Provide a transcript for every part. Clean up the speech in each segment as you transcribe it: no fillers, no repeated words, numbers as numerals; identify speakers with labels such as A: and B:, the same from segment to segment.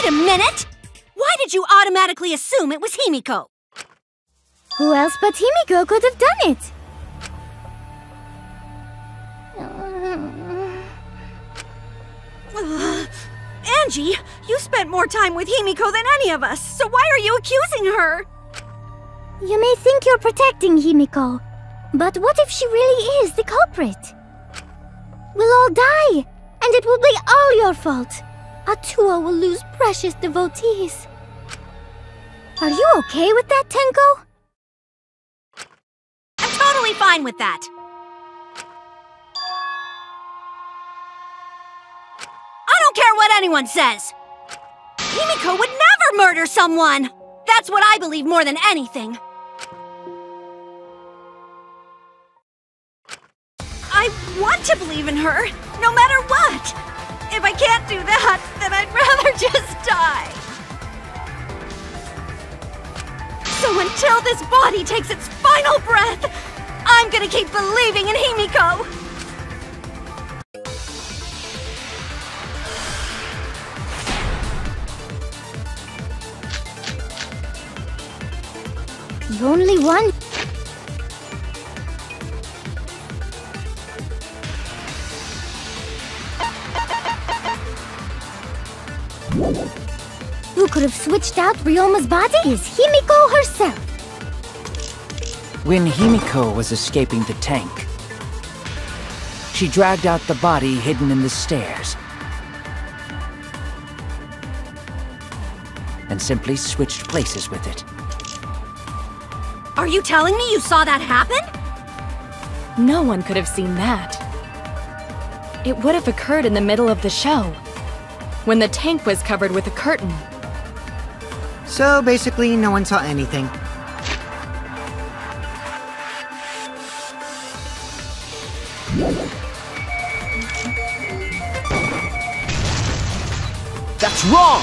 A: Wait a minute! Why did you automatically assume it was Himiko?
B: Who else but Himiko could have done it?
A: Angie, you spent more time with Himiko than any of us, so why are you accusing her?
B: You may think you're protecting Himiko, but what if she really is the culprit? We'll all die, and it will be all your fault. Atua will lose precious devotees. Are you okay with that, Tenko?
A: I'm totally fine with that. I don't care what anyone says. Himiko would never murder someone. That's what I believe more than anything. I want to believe in her, no matter what. If I can't do that, then I'd rather just die. So until this body takes its final breath, I'm gonna keep believing in Himiko!
B: The only one... who could have switched out Ryoma's body is Himiko herself.
C: When Himiko was escaping the tank, she dragged out the body hidden in the stairs and simply switched places with it.
A: Are you telling me you saw that happen?
D: No one could have seen that. It would have occurred in the middle of the show, when the tank was covered with a curtain.
E: So basically, no one saw anything.
F: That's wrong!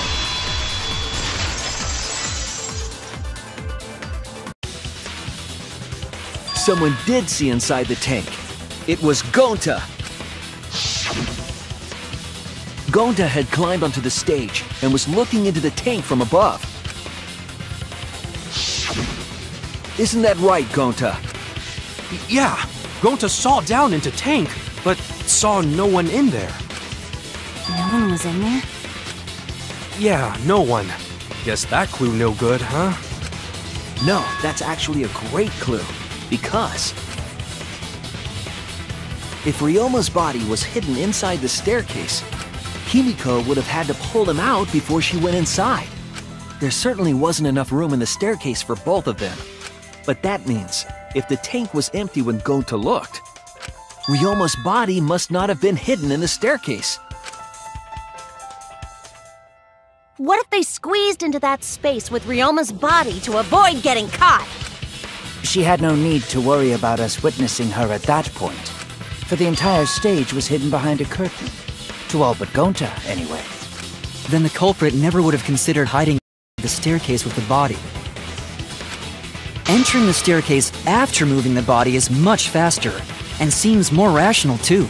F: Someone did see inside the tank. It was Gonta! Gonta had climbed onto the stage and was looking into the tank from above. Isn't that right, Gonta?
G: Yeah, Gonta saw down into tank, but saw no one in there.
D: No one was in there?
G: Yeah, no one. Guess that clue no good, huh?
F: No, that's actually a great clue. Because if Ryoma's body was hidden inside the staircase, Himiko would have had to pull him out before she went inside. There certainly wasn't enough room in the staircase for both of them. But that means, if the tank was empty when Gonta looked, Ryoma's body must not have been hidden in the staircase.
A: What if they squeezed into that space with Ryoma's body to avoid getting caught?
C: She had no need to worry about us witnessing her at that point, for the entire stage was hidden behind a curtain. To all but Gonta, anyway.
H: Then the culprit never would have considered hiding the staircase with the body. Entering the staircase after moving the body is much faster, and seems more rational too.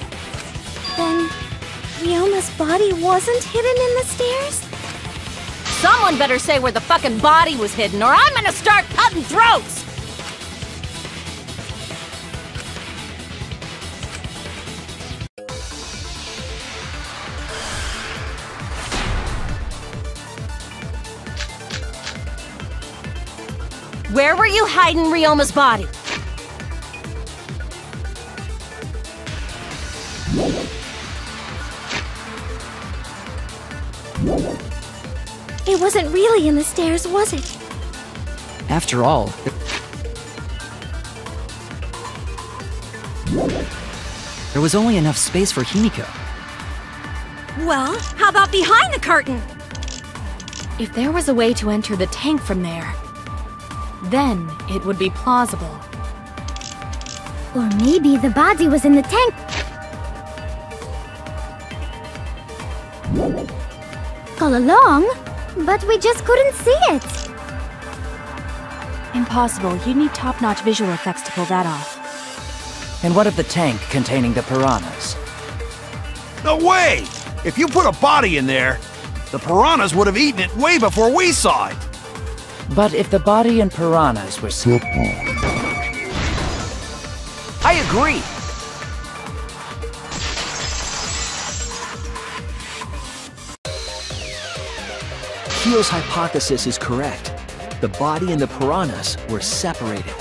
B: Then, Ryoma's body wasn't hidden in the stairs?
A: Someone better say where the fucking body was hidden, or I'm gonna start cutting throats! Where were you hiding Ryoma's body?
B: It wasn't really in the stairs, was it?
H: After all, there was only enough space for Himiko.
A: Well, how about behind the curtain?
D: If there was a way to enter the tank from there, then it would be plausible.
B: Or maybe the body was in the tank. All along, but we just couldn't see it.
D: Impossible. You'd need top-notch visual effects to pull that off.
C: And what of the tank containing the piranhas?
I: No way! If you put a body in there, The piranhas would have eaten it way before we saw it.
C: But if the body and piranhas were separate...
F: I agree. Keel's hypothesis is correct. The body and the piranhas were separated.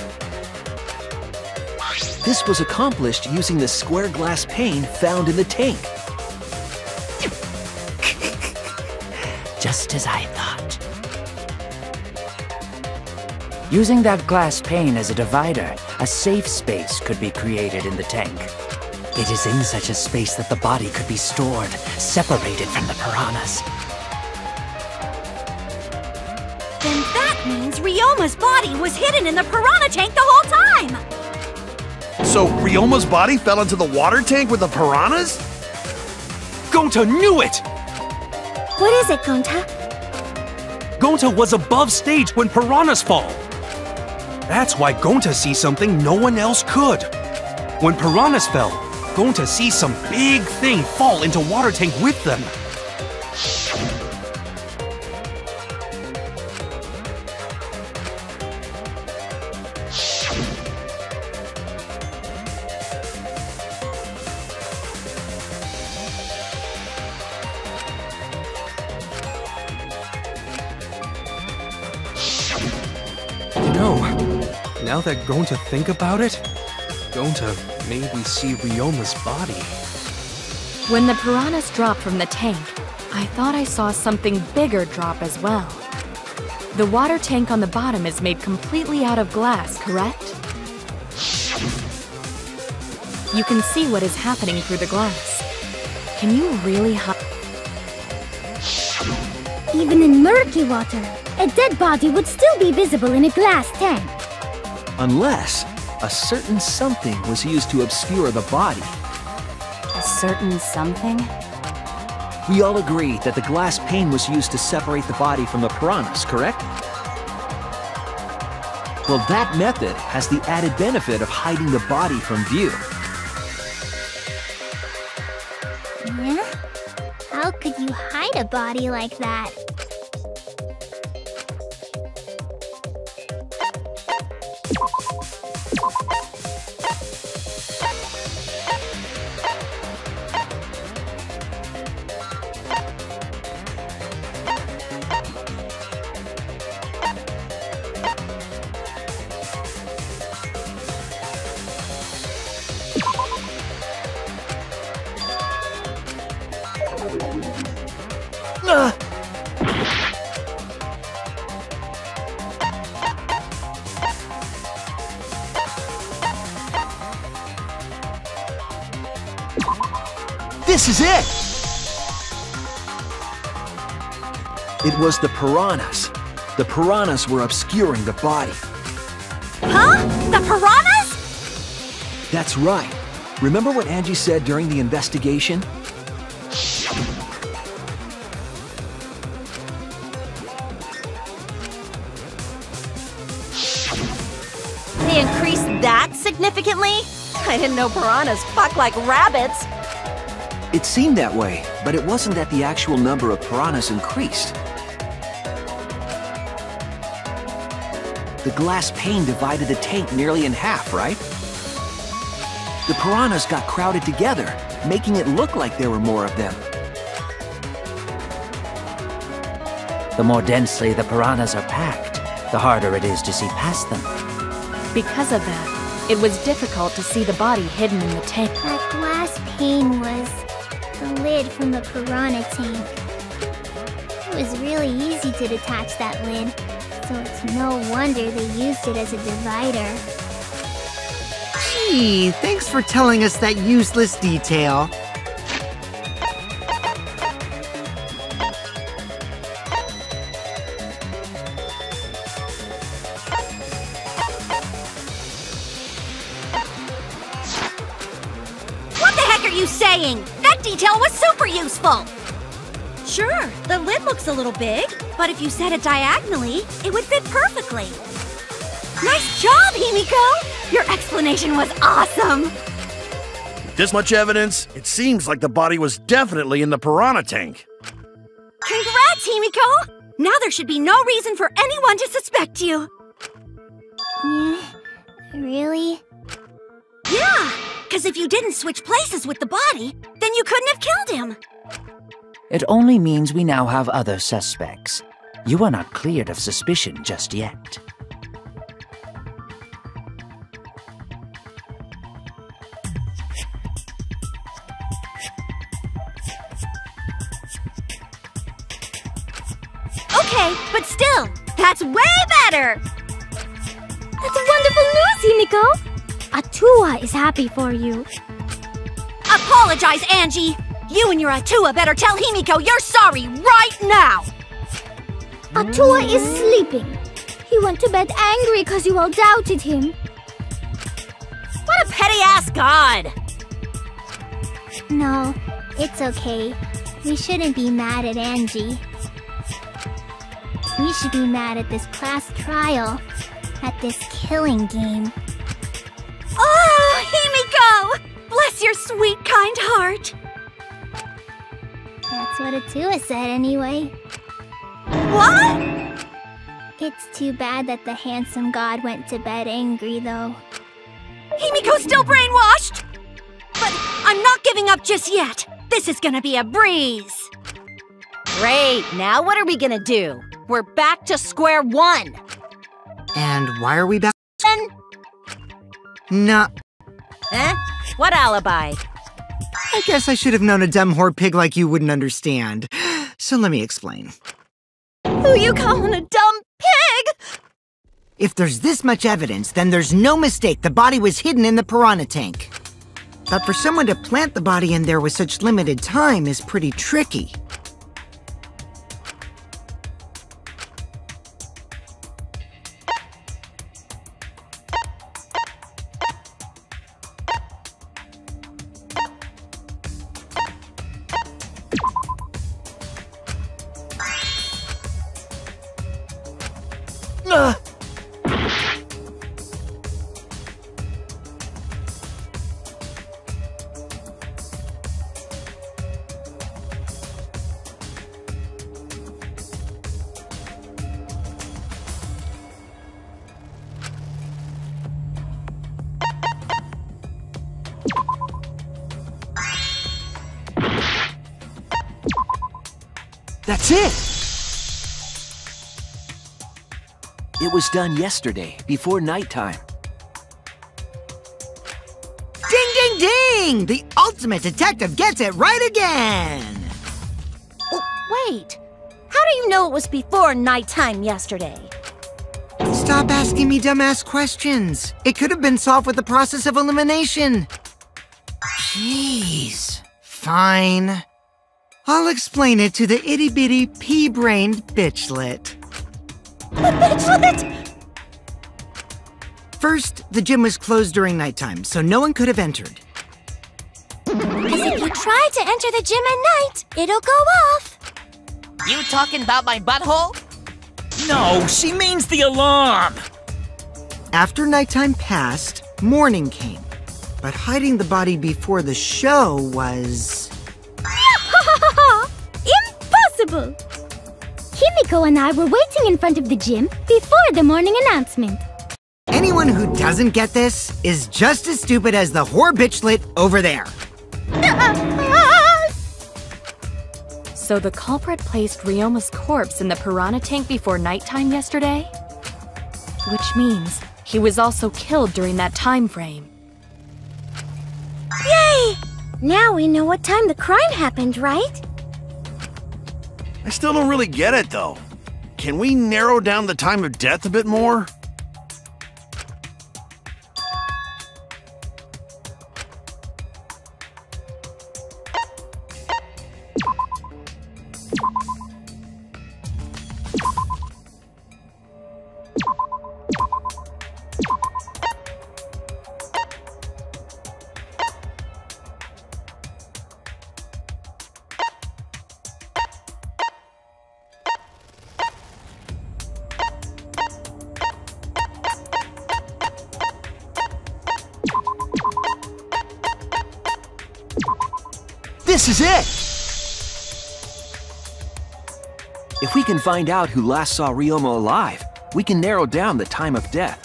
F: This was accomplished using the square glass pane found in the tank.
C: Just as I thought. Using that glass pane as a divider, a safe space could be created in the tank. It is in such a space that the body could be stored, separated from the piranhas.
A: Then that means Ryoma's body was hidden in the piranha tank the whole time!
I: So Ryoma's body fell into the water tank with the piranhas?
G: Gonta knew it!
B: What is it, Gonta?
G: Gonta was above stage when piranhas fall. That's why Gonta sees something no one else could. When piranhas fell, Gonta sees some big thing fall into water tank with them. Now that Gonta think about it, Gonta made me see Ryoma's body.
D: When the piranhas dropped from the tank, I thought I saw something bigger drop as well. The water tank on the bottom is made completely out of glass, correct? You can see what is happening through the glass. Can you really
B: Even in murky water, a dead body would still be visible in a glass tank.
F: Unless a certain something was used to obscure the body.
A: A certain something?
F: We all agree that the glass pane was used to separate the body from the piranhas, correct? Well, that method has the added benefit of hiding the body from view.
B: Yeah? How could you hide a body like that?
F: This is it! It was the piranhas. The piranhas were obscuring the body.
A: Huh? The piranhas?
F: That's right. Remember what Angie said during the investigation?
A: They increased that significantly? I didn't know piranhas fuck like rabbits.
F: It seemed that way, but it wasn't that the actual number of piranhas increased. The glass pane divided the tank nearly in half, right? The piranhas got crowded together, making it look like there were more of them.
C: The more densely the piranhas are packed, the harder it is to see past them.
D: Because of that, it was difficult to see the body hidden in the tank.
B: That glass pane was the lid from the piranha tank. It was really easy to detach that lid, so it's no wonder they used it as a divider.
E: Gee, thanks for telling us that useless detail.
A: What the heck are you saying? That detail was super useful! Sure, the lid looks a little big, but if you set it diagonally, it would fit perfectly. Nice job, Himiko! Your explanation was awesome!
I: With this much evidence, it seems like the body was definitely in the piranha tank.
A: Congrats, Himiko! Now there should be no reason for anyone to suspect you.
B: Really?
A: Yeah, because if you didn't switch places with the body, then you couldn't have killed him.
C: It only means we now have other suspects. You are not cleared of suspicion just yet.
A: Okay, but still, that's way better!
B: That's wonderful news, Himiko! Atua is happy for you.
A: Apologize, Angie! You and your Atua better tell Himiko you're sorry right now!
B: Atua is sleeping. He went to bed angry because you all doubted him.
A: What a petty-ass god!
B: No, it's okay. We shouldn't be mad at Angie. We should be mad at this class trial. At this killing game.
A: Oh, Himiko! Bless your sweet, kind heart.
B: That's what Atua said anyway.
A: What?
B: It's too bad that the handsome god went to bed angry, though.
A: Himiko's still brainwashed! But I'm not giving up just yet. This is gonna be a breeze. Great, now what are we gonna do? We're back to square one.
E: And why are we back?
A: Then?
E: Nah.
A: Huh? What alibi?
E: I guess I should have known a dumb whore pig like you wouldn't understand. So let me explain.
A: Who you calling a dumb pig?
E: If there's this much evidence, then there's no mistake the body was hidden in the piranha tank. But for someone to plant the body in there with such limited time is pretty tricky.
F: That's it! It was done yesterday, before nighttime.
E: Ding, ding, ding! The ultimate detective gets it right again!
A: Oh, wait. How do you know it was before nighttime yesterday?
E: Stop asking me dumbass questions. It could have been solved with the process of elimination. Jeez. Fine. I'll explain it to the itty-bitty, pea-brained bitchlet.
A: The bitchlet?
E: First, the gym was closed during nighttime, so no one could have entered.
B: Because if you try to enter the gym at night, it'll go off.
J: You talking about my butthole?
H: No, she means the alarm!
E: After nighttime passed, morning came. But hiding the body before the show was...
B: Impossible! Himiko and I were waiting in front of the gym before the morning announcement.
E: Anyone who doesn't get this is just as stupid as the whore bitchlet over there.
D: So the culprit placed Ryoma's corpse in the piranha tank before nighttime yesterday? Which means he was also killed during that time frame.
B: Yay! Now we know what time the crime happened, right?
I: I still don't really get it, though. Can we narrow down the time of death a bit more?
F: This is it! If we can find out who last saw Ryoma alive, we can narrow down the time of death.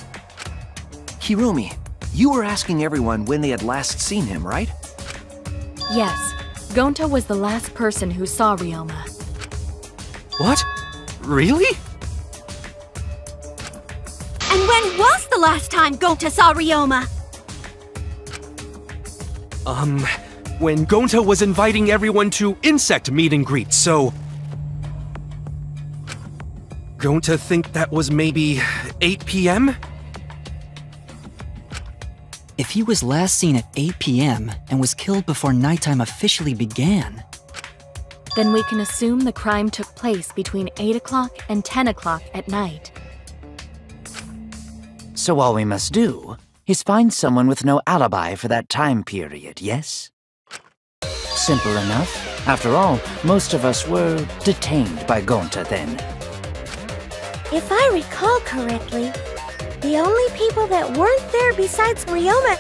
F: Hirumi, you were asking everyone when they had last seen him, right?
D: Yes, Gonta was the last person who saw Ryoma.
G: What? Really?
A: And when was the last time Gonta saw Ryoma?
G: When Gonta was inviting everyone to insect meet and greet, so... Gonta think that was maybe 8 p.m.?
H: If he was last seen at 8 p.m. and was killed before nighttime officially began...
D: Then we can assume the crime took place between 8 o'clock and 10 o'clock at night.
C: So all we must do is find someone with no alibi for that time period, yes? Simple enough. After all, most of us were detained by Gonta then.
B: If I recall correctly, the only people that weren't there besides Ryoma...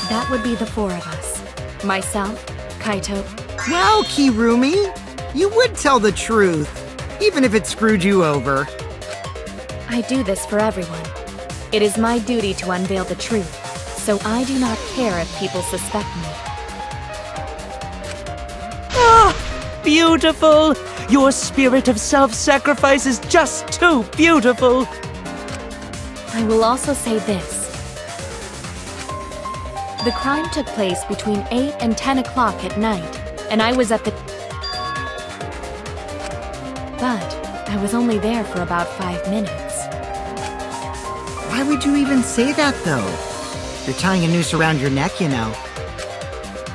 D: That would be the four of us. Myself, Kaito...
E: Well, Kirumi, you would tell the truth, even if it screwed you over.
D: I do this for everyone. It is my duty to unveil the truth, so I do not care if people suspect me.
C: Ah, beautiful! Your spirit of self-sacrifice is just too beautiful!
D: I will also say this. The crime took place between 8 and 10 o'clock at night, and I was at the... But I was only there for about 5 minutes.
E: Why would you even say that, though? You're tying a noose around your neck, you know.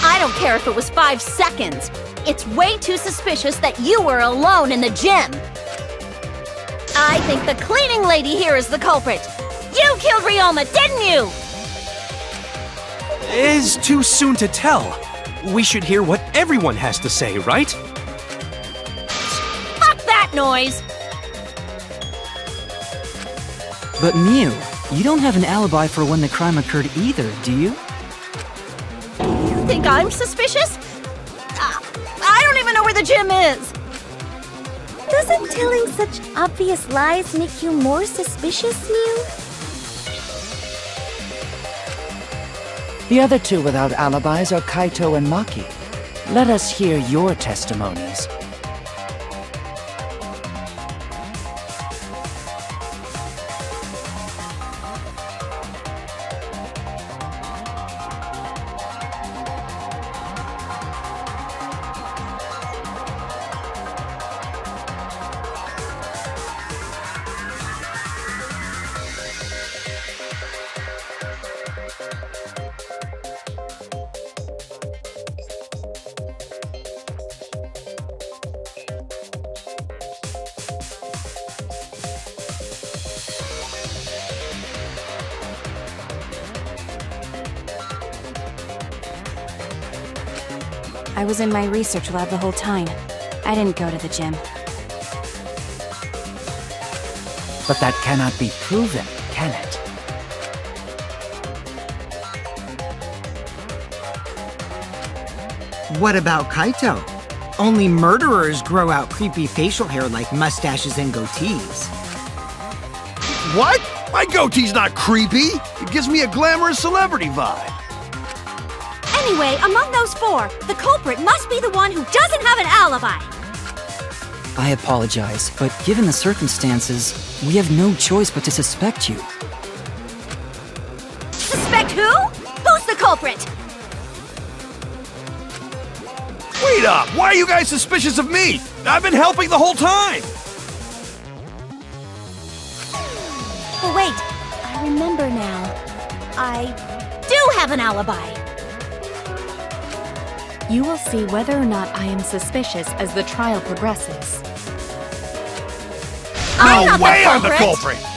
A: I don't care if it was 5 seconds. It's way too suspicious that you were alone in the gym. I think the cleaning lady here is the culprit. You killed Ryoma, didn't you?
G: It's too soon to tell. We should hear what everyone has to say, right?
A: Fuck that noise!
H: But Miu, you don't have an alibi for when the crime occurred either, do you?
A: You think I'm suspicious? I don't even know where the gym is!
B: Doesn't telling such obvious lies make you more suspicious, Miu?
C: The other two without alibis are Kaito and Maki. Let us hear your testimonies.
K: I was in my research lab the whole time. I didn't go to the gym.
C: But that cannot be proven, can it?
E: What about Kaito? Only murderers grow out creepy facial hair like mustaches and goatees.
I: What? My goatee's not creepy. It gives me a glamorous celebrity vibe.
A: Anyway, among those four, the culprit must be the one who doesn't have an alibi.
H: I apologize, but given the circumstances, we have no choice but to suspect you.
A: Suspect who? Who's the culprit?
I: Wait up! Why are you guys suspicious of me? I've been helping the whole time!
A: Oh, wait. I remember now. I do have an alibi.
D: You will see whether or not I am suspicious as the trial progresses.
A: I'm not
I: No way I'm the
A: culprit!
I: culprit!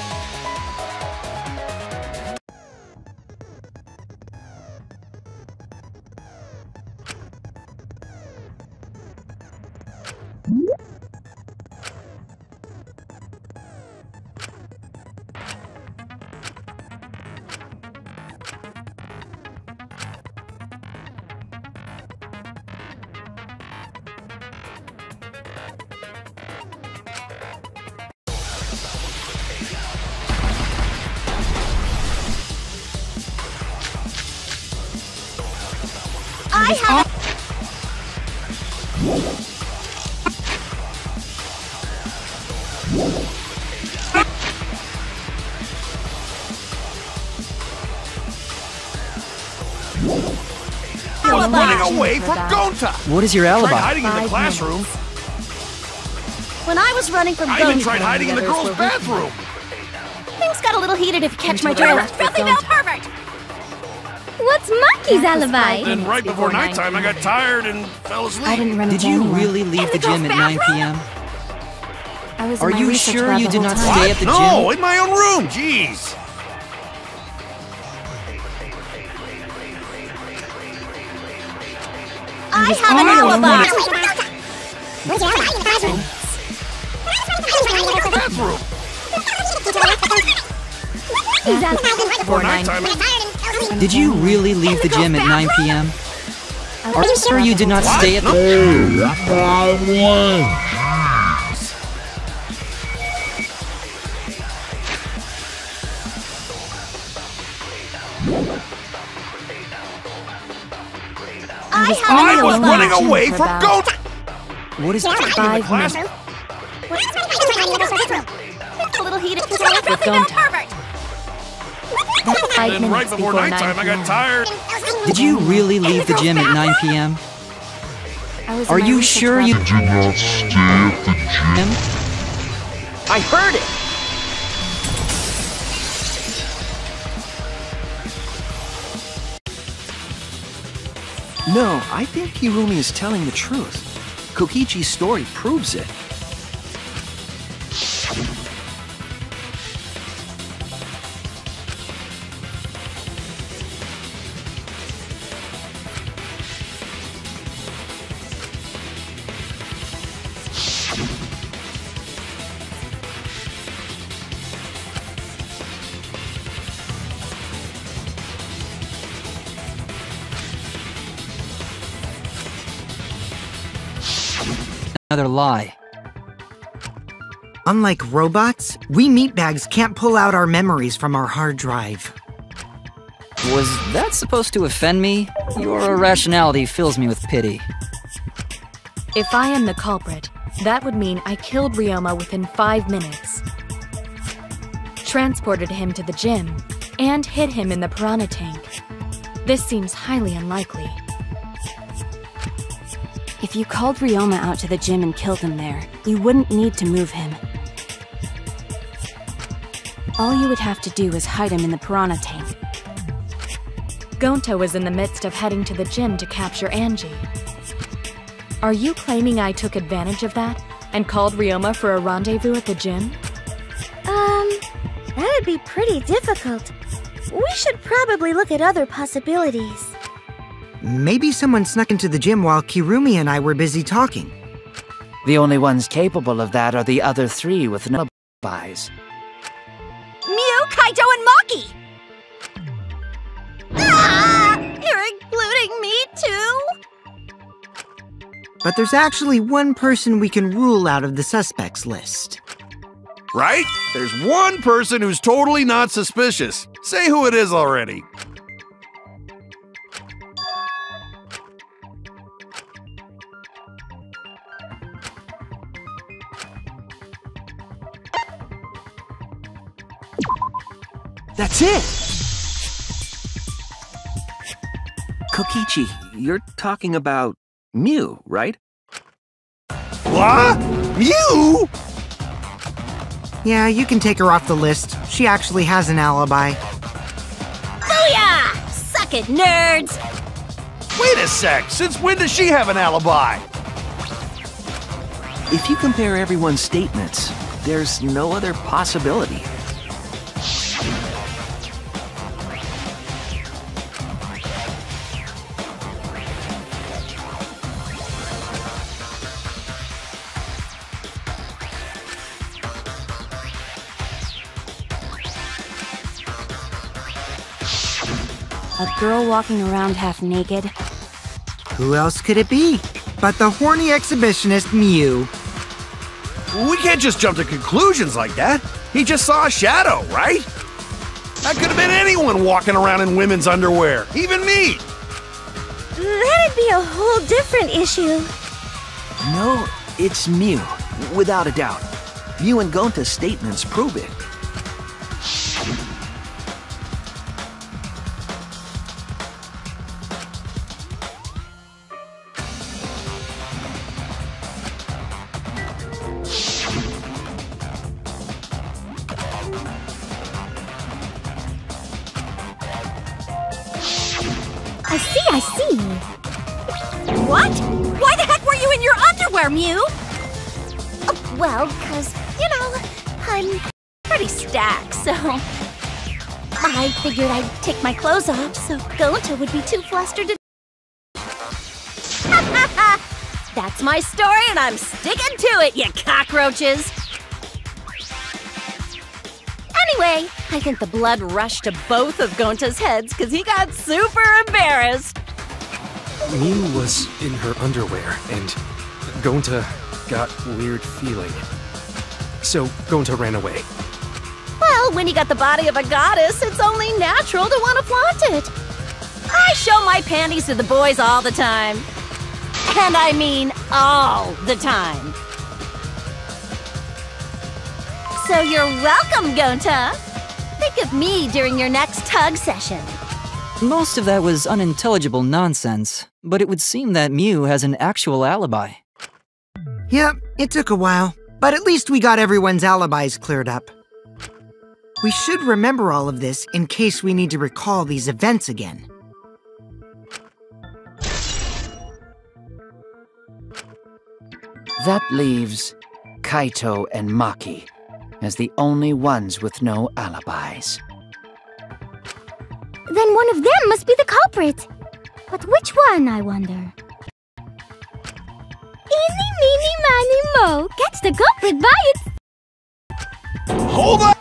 I: was running away from Gonta!
H: What is your alibi?
I: Tried hiding in the classroom.
A: When I was running from
I: I even tried hiding in the girls' bathroom.
A: Things got a little heated if you catch my drift. Filthy Bell, perfect!
B: What's Monkey's alibi?
I: Then right before nighttime, I got tired and fell asleep.
K: I didn't run
H: Did
K: into
H: you
K: anyone.
H: really leave the gym at 9 p.m.?
K: I was
H: Are
K: in my
H: you
K: research
H: sure
K: lab
H: you
K: the
H: did
K: whole
H: not
K: time.
H: stay at the
I: No,
H: gym?
I: in my own room, jeez.
A: I have an alibi!
I: Bathroom.
D: Before nighttime.
H: Did you really leave the gym at 9 p.m.? Are you sure you did not stay at the...
I: I was running away from Gonta!
H: What is...
D: 5 minutes.
A: A little heated.
D: With
A: Filthy Bell,
D: Gonta.
A: perfect!
D: That's 5
I: Then
D: minutes
I: right before nighttime, I got tired.
H: Did you really leave the gym at 9 p.m.?
K: I was in
H: Are
K: my
H: you
K: research
H: sure
K: lab
H: you
K: the
H: did not stay at the gym?
C: I heard it!
F: No, I think Hirumi is telling the truth. Kokichi's story proves it.
H: Another lie.
E: Unlike robots, we meatbags can't pull out our memories from our hard drive.
H: Was that supposed to offend me? Your irrationality fills me with pity.
D: If I am the culprit, that would mean I killed Ryoma within 5 minutes, transported him to the gym, and hid him in the piranha tank. This seems highly unlikely.
K: If you called Ryoma out to the gym and killed him there, you wouldn't need to move him. All you would have to do is hide him in the piranha tank.
D: Gonta was in the midst of heading to the gym to capture Angie. Are you claiming I took advantage of that and called Ryoma for a rendezvous at the gym?
B: That'd be pretty difficult. We should probably look at other possibilities.
E: Maybe someone snuck into the gym while Kirumi and I were busy talking.
C: The only ones capable of that are the other three with no alibis.
A: Mew, Kaito, and Maki! Ah! You're including me too?
E: But there's actually one person we can rule out of the suspects list.
I: Right? There's one person who's totally not suspicious. Say who it is already.
F: That's it! Kokichi, you're talking about Mew, right?
I: What? Mew?
E: Yeah, you can take her off the list. She actually has an alibi.
A: Booyah! Suck it, nerds!
I: Wait a sec, since when does she have an alibi?
F: If you compare everyone's statements, there's no other possibility.
K: A girl walking around half naked?
E: Who else could it be but the horny exhibitionist Mew?
I: We can't just jump to conclusions like that. He just saw a shadow, right? That could have been anyone walking around in women's underwear, even me.
B: That'd be a whole different issue.
F: No, it's Mew, without a doubt. Mew and Gonta's statements prove it.
B: I see.
A: What? Why the heck were you in your underwear, Mew?
B: Well, 'cause, you know, I'm
A: Pretty stacked, so...
B: I figured I'd take my clothes off so Gonta would be too flustered to...
A: That's my story and I'm sticking to it, you cockroaches! Anyway, I think the blood rushed to both of Gonta's heads because he got super embarrassed.
G: Mew was in her underwear, and Gonta got weird feeling. So Gonta ran away.
A: Well, when you got the body of a goddess, it's only natural to want to flaunt it. I show my panties to the boys all the time. And I mean all the time. So you're welcome, Gonta. Think of me during your next tug session.
H: Most of that was unintelligible nonsense, but it would seem that Mew has an actual alibi.
E: Yep, it took a while, but at least we got everyone's alibis cleared up. We should remember all of this in case we need to recall these events again.
C: That leaves Kaito and Maki as the only ones with no alibis.
B: Then one of them must be the culprit. But which one, I wonder? Eeny, meeny, miny, mo. Catch the culprit by its...
I: Hold up!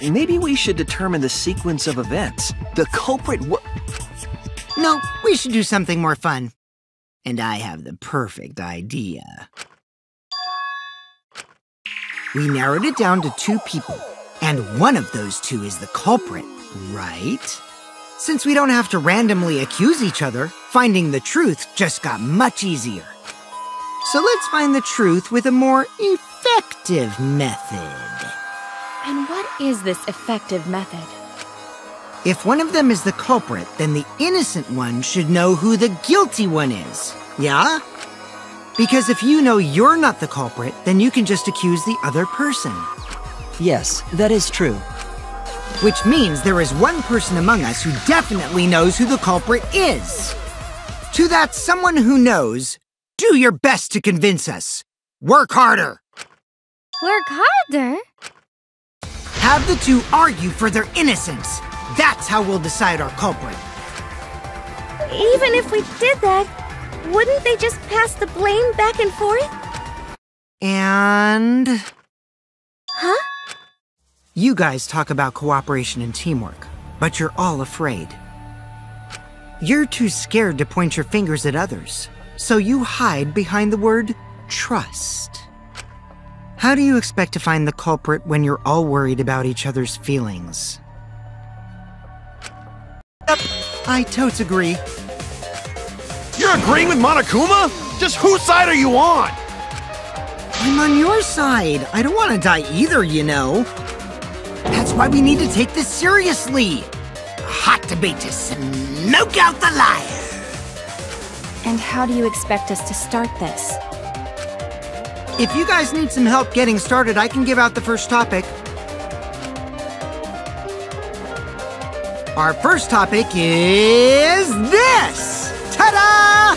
F: Maybe we should determine the sequence of events. The culprit
E: No, we should do something more fun. And I have the perfect idea. We narrowed it down to 2 people, and one of those 2 is the culprit, right? Since we don't have to randomly accuse each other, finding the truth just got much easier. So let's find the truth with a more effective method.
D: And what is this effective method?
E: If one of them is the culprit, then the innocent one should know who the guilty one is, yeah? Because if you know you're not the culprit, then you can just accuse the other person.
H: Yes, that is true.
E: Which means there is one person among us who definitely knows who the culprit is. To that someone who knows, do your best to convince us. Work harder.
B: Work harder?
E: Have the 2 argue for their innocence. That's how we'll decide our culprit.
B: Even if we did that, wouldn't they just pass the blame back and forth?
E: And...
B: Huh?
E: You guys talk about cooperation and teamwork, but you're all afraid. You're too scared to point your fingers at others, so you hide behind the word trust. How do you expect to find the culprit when you're all worried about each other's feelings? Yep, I totes agree.
I: You're agreeing with Monokuma? Just whose side are you on?
E: I'm on your side. I don't want to die either, you know. That's why we need to take this seriously. A hot debate to smoke out the liar.
K: And how do you expect us to start this?
E: If you guys need some help getting started, I can give out the first topic. Our first topic is this! Ta-da!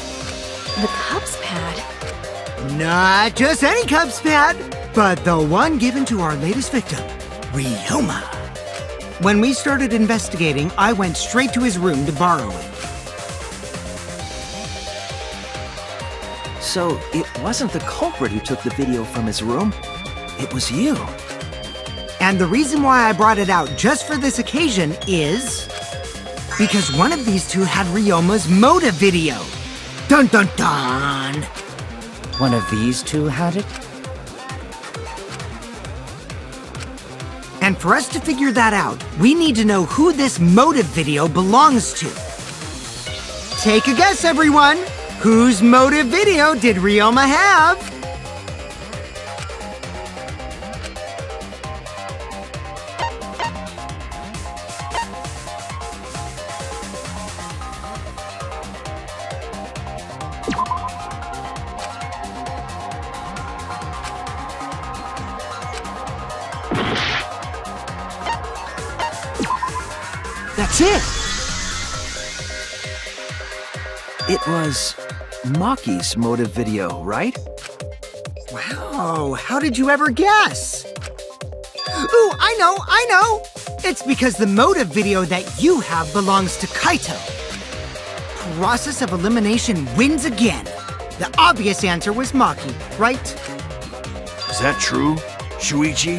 D: The cups pad?
E: Not just any cups pad, but the one given to our latest victim, Ryoma. When we started investigating, I went straight to his room to borrow it.
F: So, it wasn't the culprit who took the video from his room. It was you.
E: And the reason why I brought it out just for this occasion is... because one of these 2 had Ryoma's motive video. Dun dun dun!
C: One of these 2 had it?
E: And for us to figure that out, we need to know who this motive video belongs to. Take a guess, everyone. Whose motive video did Ryoma have?
F: That's it! It was Maki's motive video, right?
E: Wow, how did you ever guess? Ooh, I know! It's because the motive video that you have belongs to Kaito. Process of elimination wins again. The obvious answer was Maki, right?
I: Is that true, Shuichi?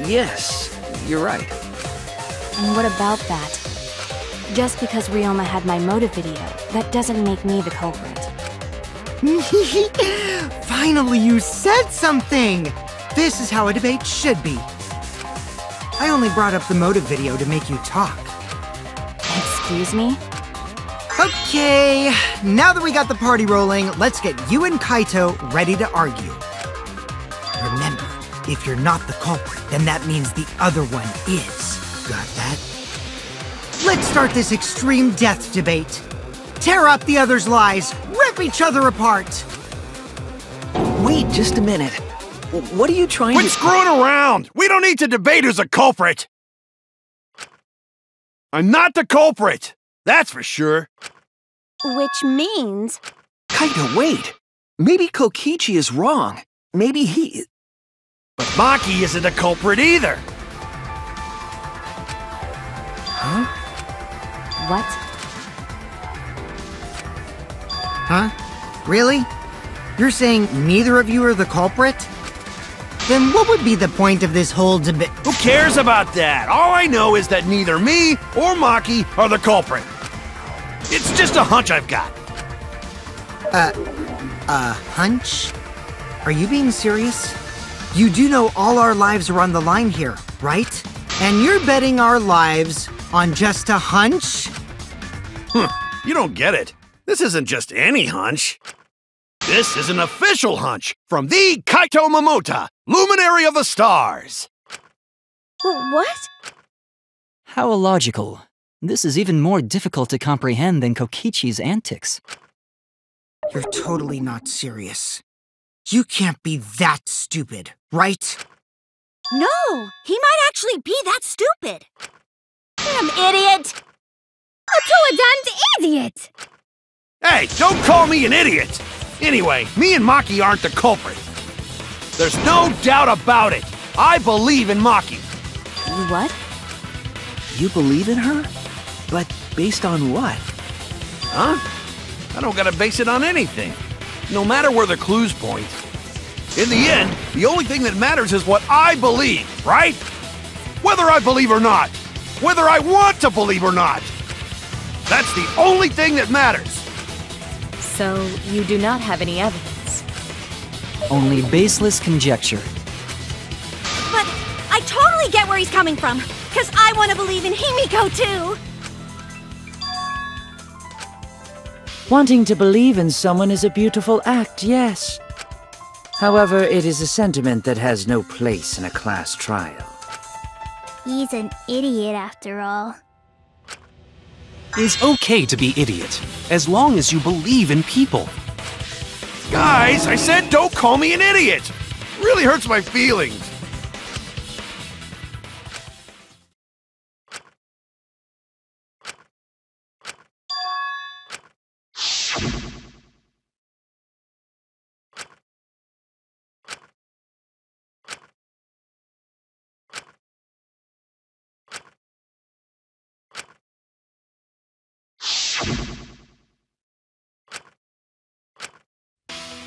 F: Yes, you're right.
K: And what about that? Just because Ryoma had my motive video, that doesn't make me the culprit.
E: Finally, you said something! This is how a debate should be. I only brought up the motive video to make you talk.
K: Excuse me?
E: Okay, now that we got the party rolling, let's get you and Kaito ready to argue. Remember, if you're not the culprit, then that means the other one is. Got that? Let's start this extreme death debate. Tear up the other's lies, rip each other apart.
F: Wait just a minute. What are you trying
I: Quit screwing around! We don't need to debate who's a culprit! I'm not the culprit! That's for sure.
K: Which means...
F: Kaito, wait! Maybe Kokichi is wrong. Maybe he...
I: But Maki isn't a culprit either!
F: Huh?
K: What?
E: Huh? Really? You're saying neither of you are the culprit? Then what would be the point of this whole debate?
I: Who cares about that? All I know is that neither me or Maki are the culprit. It's just a hunch I've got.
E: A hunch? Are you being serious? You do know all our lives are on the line here, right? And you're betting our lives on just a hunch?
I: You don't get it. This isn't just any hunch. This is an official hunch from the Kaito Momota, Luminary of the Stars.
K: What?
H: How illogical. This is even more difficult to comprehend than Kokichi's antics.
E: You're totally not serious. You can't be that stupid, right?
A: No, he might actually be that stupid. Damn idiot!
B: A two-a-damned idiot!
I: Hey, don't call me an idiot! Anyway, me and Maki aren't the culprit. There's no doubt about it. I believe in Maki.
K: What?
F: You believe in her? But based on what?
I: Huh? I don't gotta base it on anything. No matter where the clues point. In the end, the only thing that matters is what I believe, right? Whether I believe or not. Whether I want to believe or not. That's the only thing that matters.
D: So, you do not have any evidence?
H: Only baseless conjecture.
A: But I totally get where he's coming from, because I want to believe in Himiko too!
C: Wanting to believe in someone is a beautiful act, yes. However, it is a sentiment that has no place in a class trial.
B: He's an idiot after all.
G: It's okay to be idiot, as long as you believe in people.
I: Guys, I said don't call me an idiot! Really hurts my feelings.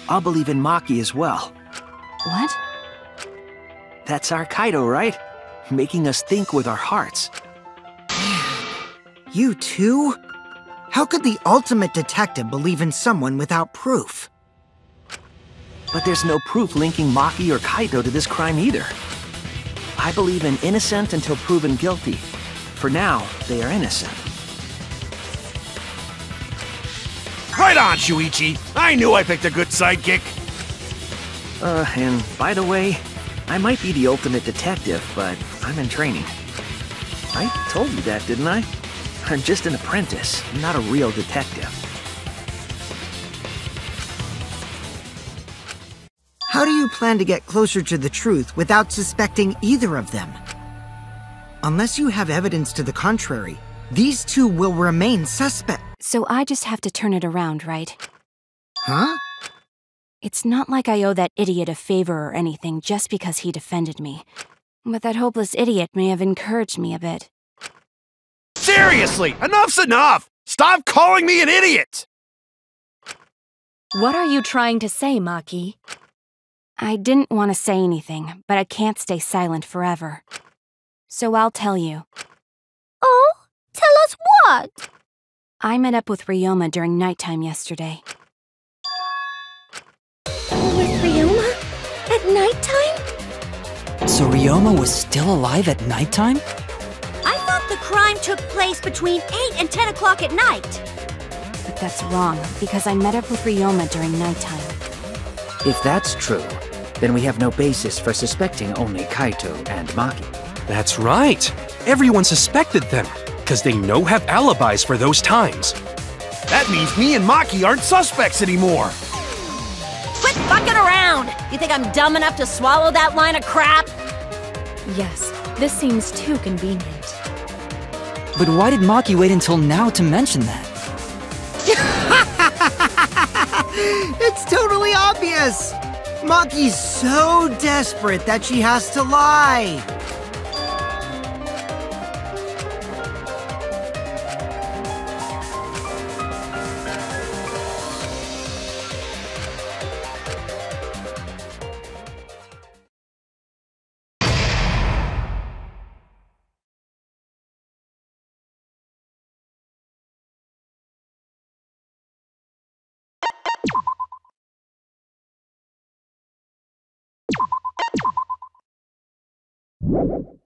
F: I'll believe in Maki as well.
K: What?
F: That's our Kaito, right? Making us think with our hearts.
E: You too? How could the ultimate detective believe in someone without proof?
F: But there's no proof linking Maki or Kaito to this crime either. I believe in innocent until proven guilty. For now, they are innocent.
I: Right on, Shuichi. I knew I picked a good sidekick.
F: And by the way, I might be the ultimate detective, but I'm in training. I told you that, didn't I? I'm just an apprentice, not a real detective.
E: How do you plan to get closer to the truth without suspecting either of them? Unless you have evidence to the contrary, these two will remain suspect.
K: So I just have to turn it around, right?
E: Huh?
K: It's not like I owe that idiot a favor or anything just because he defended me. But that hopeless idiot may have encouraged me a bit.
I: Seriously, enough's enough! Stop calling me an idiot!
D: What are you trying to say, Maki?
K: I didn't want to say anything, but I can't stay silent forever. So I'll tell you.
B: Oh? Tell us what?
K: I met up with Ryoma during nighttime yesterday.
B: With Ryoma? At nighttime?
H: So Ryoma was still alive at nighttime?
A: I thought the crime took place between 8 and 10 o'clock at night.
K: But that's wrong, because I met up with Ryoma during nighttime.
C: If that's true, then we have no basis for suspecting only Kaito and Maki.
G: That's right. Everyone suspected them, because they have alibis for those times.
I: That means me and Maki aren't suspects anymore.
A: Quit fucking around! You think I'm dumb enough to swallow that line of crap?
D: Yes, this seems too convenient.
H: But why did Maki wait until now to mention that?
E: It's totally obvious! Maki's so desperate that she has to lie.
B: You